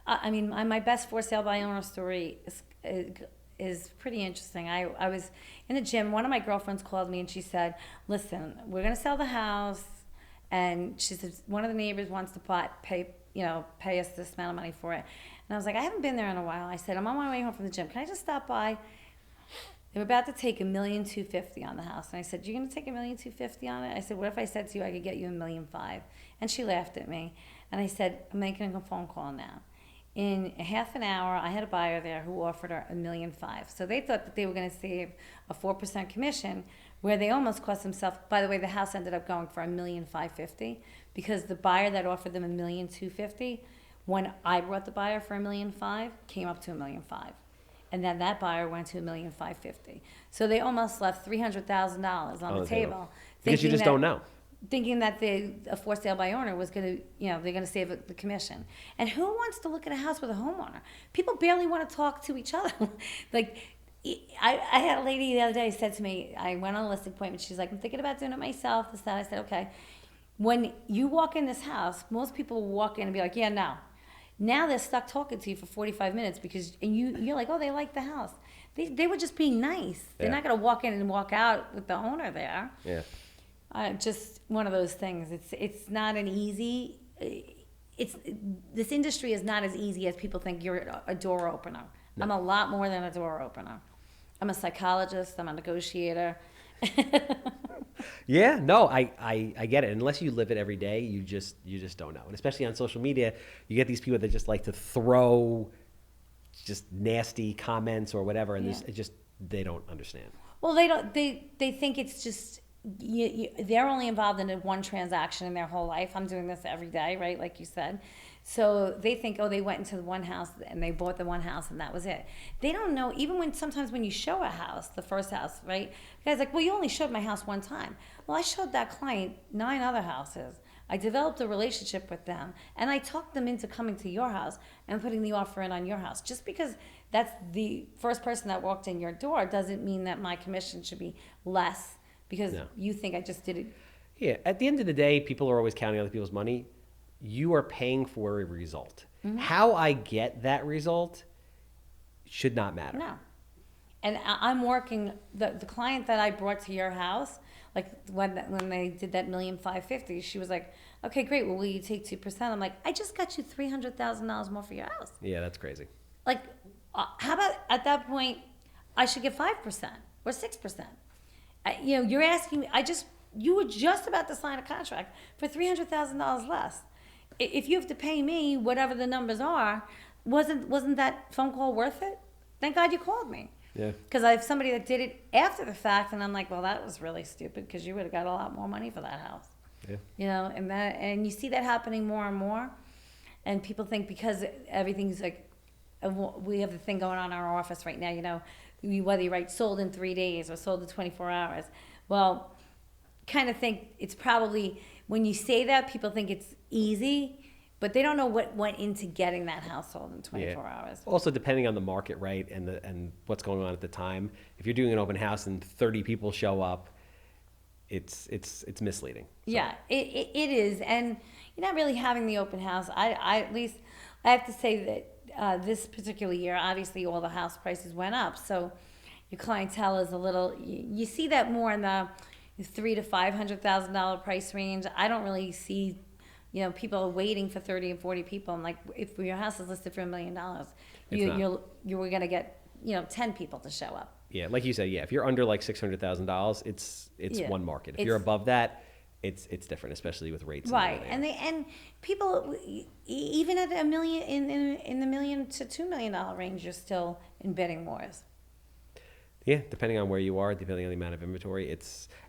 I mean, my best for sale by owner story is pretty interesting. I was in the gym. One of my girlfriends called me and she said, "Listen, we're going to sell the house." And she said, one of the neighbors wants to pay us this amount of money for it. And I was like, "I haven't been there in a while." I said, "I'm on my way home from the gym. Can I just stop by?" They were about to take $1,250,000 on the house. And I said, "You're going to take $1,250,000 on it?" I said, "What if I said to you I could get you $1,500,000?" And she laughed at me. And I said, "I'm making a phone call now." In half an hour, I had a buyer there who offered her $1,500,000. So they thought that they were going to save a 4% commission, where they almost cost themselves. By the way, the house ended up going for $1,550,000 because the buyer that offered them $1,250,000, when I brought the buyer for $1,500,000, came up to $1,500,000, and then that buyer went to $1,550,000. So they almost left $300,000 on the table because you just don't know. Thinking that a for sale by owner was going to, they're going to save the commission. And who wants to look at a house with a homeowner? People barely want to talk to each other. I had a lady the other day said to me, I went on a listing appointment. She's like, "I'm thinking about doing it myself, this, that." I said, "Okay. When you walk in this house, most people will walk in and be like, 'Yeah, no.' Now they're stuck talking to you for 45 minutes and you're like, 'Oh, they like the house.' They were just being nice. They're not going to walk in and walk out with the owner there." Yeah. Just one of those things. It's not an easy. This industry is not as easy as people think. You're a door opener. No. I'm a lot more than a door opener. I'm a psychologist. I'm a negotiator. Yeah, no, I get it. Unless you live it every day, you just don't know. And especially on social media, you get these people that just like to throw just nasty comments or whatever, and they don't understand. Well, they don't. They think it's just. They're only involved in one transaction in their whole life. I'm doing this every day, right? Like you said. So they think, oh, they went into the one house and they bought the one house and that was it. They don't know, even sometimes when you show a house, the first house, right? The guy's like, "Well, you only showed my house one time." Well, I showed that client 9 other houses. I developed a relationship with them and I talked them into coming to your house and putting the offer in on your house. Just because that's the first person that walked in your door doesn't mean that my commission should be less because you think I just did it. Yeah, at the end of the day, people are always counting other people's money. You are paying for a result. Mm-hmm. How I get that result should not matter. No. And I'm working, the client that I brought to your house, like when they did that $1,550,000, she was like, "Okay, great. Well, will you take 2%? I'm like, "I just got you $300,000 more for your house." Yeah, that's crazy. Like, how about at that point, I should get 5% or 6%? You're asking me, you were just about to sign a contract for $300,000 less. If you have to pay me whatever the numbers are, wasn't that phone call worth it? Thank God you called me. Yeah. Because I have somebody that did it after the fact, and I'm like, well, that was really stupid because you would have got a lot more money for that house. Yeah. And you see that happening more and more, and people think because everything's like, we have the thing going on in our office right now. Whether you write sold in 3 days or sold in 24 hours. Well, kind of think it's probably when you say that, people think it's easy, but they don't know what went into getting that house sold in 24 hours. Also, depending on the market, right, and what's going on at the time. If you're doing an open house and 30 people show up, it's misleading. So. Yeah, it is, and you're not really having the open house. I at least I have to say that this particular year, obviously, all the house prices went up, so your clientele is a little. You see that more in the $300,000 to $500,000 price range. I don't really see. People are waiting for 30 and 40 people. I'm like, if your house is listed for $1 million, you were gonna get 10 people to show up. Yeah, like you said, if you're under like $600,000, it's one market. If you're above that, it's different, especially with rates. Right, and people even at $1 million in the $1 million to $2 million range, you're still in bidding wars. Yeah, depending on where you are, depending on the amount of inventory,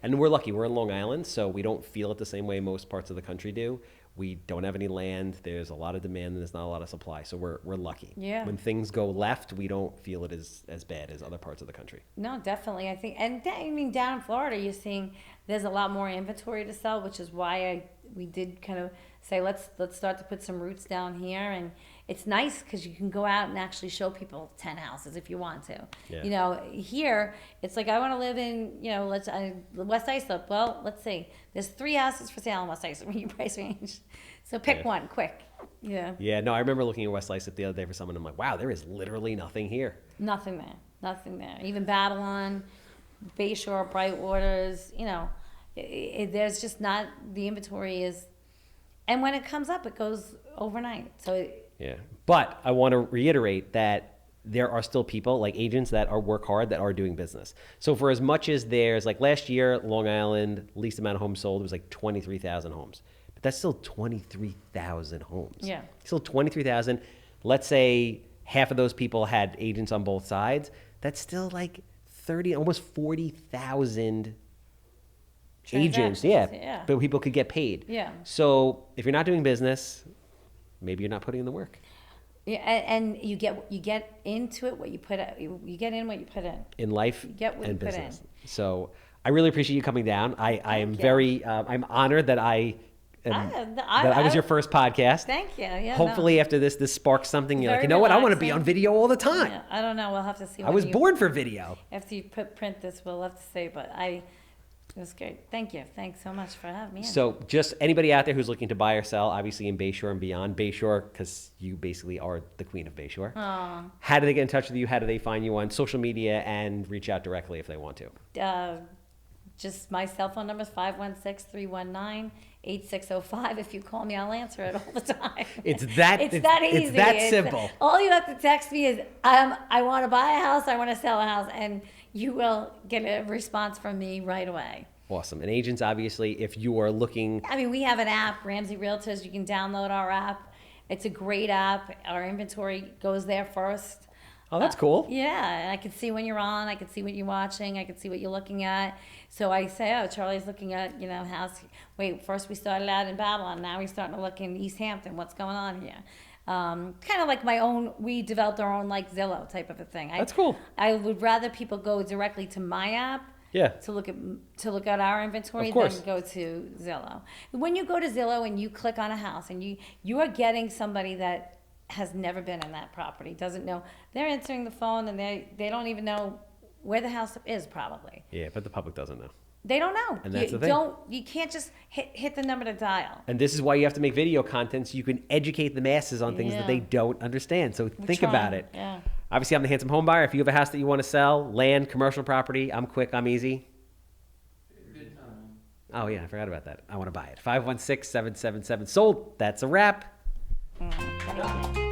and we're lucky. We're in Long Island, so we don't feel it the same way most parts of the country do. We don't have any land. There's a lot of demand and there's not a lot of supply. So we're lucky. Yeah. When things go left, we don't feel it as bad as other parts of the country. No, definitely. I think, and down in Florida, you're seeing there's a lot more inventory to sell, which is why we did kind of say, let's start to put some roots down here. And it's nice because you can go out and actually show people 10 houses if you want to. Yeah. Here, it's like, I want to live in, West Islip. Well, let's see. There's 3 houses for sale in West Islip in your price range. So pick one, quick. Yeah. Yeah, no, I remember looking at West Islip the other day for someone. I'm like, wow, there is literally nothing here. Nothing there. Even Babylon, Bayshore, Brightwaters, there's just not, the inventory is, and when it comes up, it goes overnight. So yeah, but I want to reiterate that there are still people like agents that work hard that are doing business. So for as much as there's like last year, Long Island, least amount of homes sold was like 23,000 homes, but that's still 23,000 homes. Yeah, still 23,000. Let's say half of those people had agents on both sides. That's still like 30, almost 40,000 agents. Yeah, but people could get paid. Yeah. So if you're not doing business, maybe you're not putting in the work. Yeah, and you get into it what you put in. You get in what you put in. In life you get what and you business. Put in. So I really appreciate you coming down. I am very I'm honored that I was your first podcast. Thank you. Yeah. Hopefully after this sparks something. You're Very like, you know what? I want to relaxing. be on video all the time. Yeah, I don't know. We'll have to see. I was born for video. After you print this, we'll have to see. But it was great. Thank you. Thanks so much for having me. So just anybody out there who's looking to buy or sell, obviously in Bayshore and beyond. Bayshore, because you basically are the queen of Bayshore. Aww. How do they get in touch with you? How do they find you on social media and reach out directly if they want to? Just my cell phone number is 516-319-8605. If you call me, I'll answer it all the time. It's that easy. It's that simple. All you have to text me is, I want to buy a house, I want to sell a house, and you will get a response from me right away. Awesome. And agents, obviously, if you are looking... we have an app, Ramsay Realtors. You can download our app. It's a great app. Our inventory goes there first. Oh, that's cool. Yeah, I can see when you're on. I can see what you're watching. I can see what you're looking at. So I say, oh, Charlie's looking at, house. Wait, first we started out in Babylon. Now we're starting to look in East Hampton. What's going on here? Kind of like we developed our own like Zillow type of a thing. That's cool. I would rather people go directly to my app. Yeah. To look at our inventory than go to Zillow. When you go to Zillow and you click on a house and you are getting somebody that has never been in that property, doesn't know. They're answering the phone and they don't even know where the house is probably. Yeah, but the public doesn't know. They don't know. And that's the thing. You can't just hit the number to dial. And this is why you have to make video content so you can educate the masses on things that they don't understand. So think about it. Yeah. Obviously, I'm the Handsome Homebuyer. If you have a house that you want to sell, land, commercial property, I'm quick, I'm easy. Good time. Oh, yeah, I forgot about that. I want to buy it. 516-777 sold. That's a wrap. Thank you.